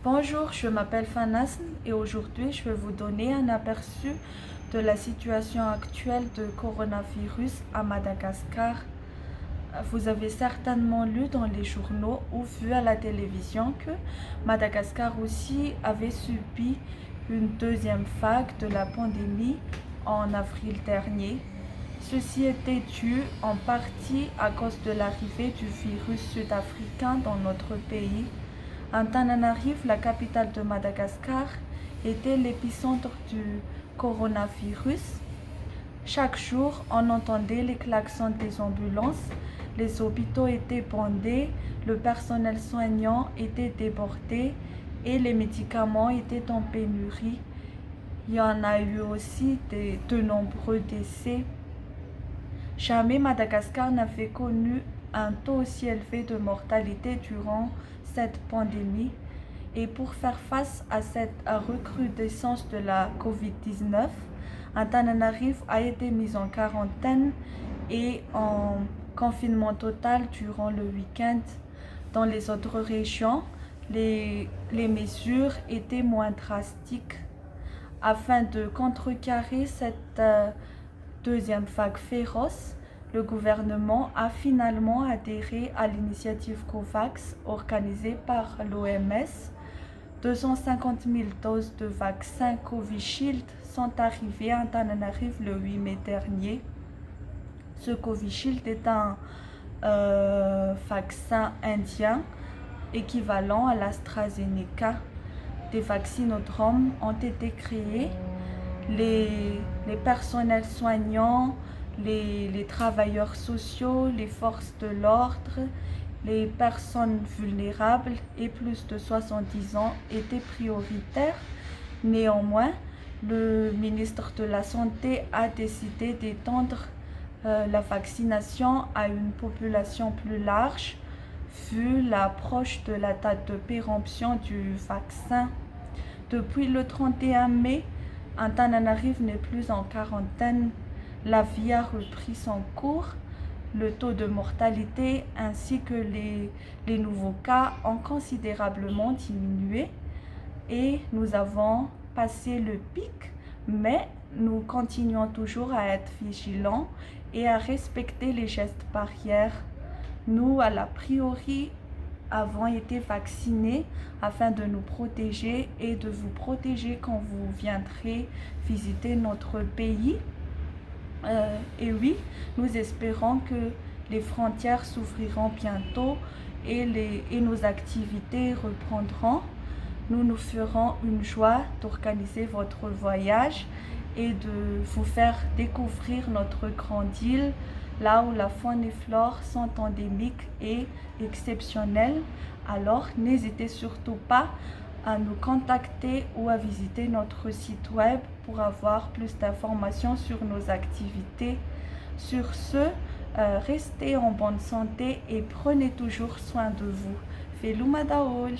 Bonjour, je m'appelle Fanas et aujourd'hui je vais vous donner un aperçu de la situation actuelle de coronavirus à Madagascar. Vous avez certainement lu dans les journaux ou vu à la télévision que Madagascar aussi avait subi une deuxième vague de la pandémie en avril dernier. Ceci était dû en partie à cause de l'arrivée du virus sud-africain dans notre pays. Antananarive, la capitale de Madagascar, était l'épicentre du coronavirus. Chaque jour, on entendait les klaxons des ambulances, les hôpitaux étaient bondés, le personnel soignant était débordé et les médicaments étaient en pénurie. Il y en a eu aussi de nombreux décès. Jamais Madagascar n'avait connu un taux aussi élevé de mortalité durant cette pandémie. Et pour faire face à cette recrudescence de la COVID-19, Antananarive a été mise en quarantaine et en confinement total durant le week-end. Dans les autres régions, les mesures étaient moins drastiques. Afin de contrecarrer cette deuxième vague féroce, le gouvernement a finalement adhéré à l'initiative COVAX organisée par l'OMS. 250 000 doses de vaccin Covishield sont arrivées à Antananarive le 8 mai dernier. Ce Covishield est un vaccin indien équivalent à l'AstraZeneca. Des vaccinodromes ont été créés. Les personnels soignants, les travailleurs sociaux, les forces de l'ordre, les personnes vulnérables et plus de 70 ans étaient prioritaires. Néanmoins, le ministre de la Santé a décidé d'étendre la vaccination à une population plus large, vu l'approche de la date de péremption du vaccin. Depuis le 31 mai, Antananarive n'est plus en quarantaine. La vie a repris son cours. Le taux de mortalité ainsi que les nouveaux cas ont considérablement diminué et nous avons passé le pic, mais nous continuons toujours à être vigilants et à respecter les gestes barrières. Nous, à la priori, avons été vaccinés afin de nous protéger et de vous protéger quand vous viendrez visiter notre pays. Et oui, nous espérons que les frontières s'ouvriront bientôt et nos activités reprendront. Nous nous ferons une joie d'organiser votre voyage et de vous faire découvrir notre grande île, là où la faune et flore sont endémiques et exceptionnelles. Alors, n'hésitez surtout pas à nous contacter ou à visiter notre site web pour avoir plus d'informations sur nos activités. Sur ce, restez en bonne santé et prenez toujours soin de vous. Felou Madaol!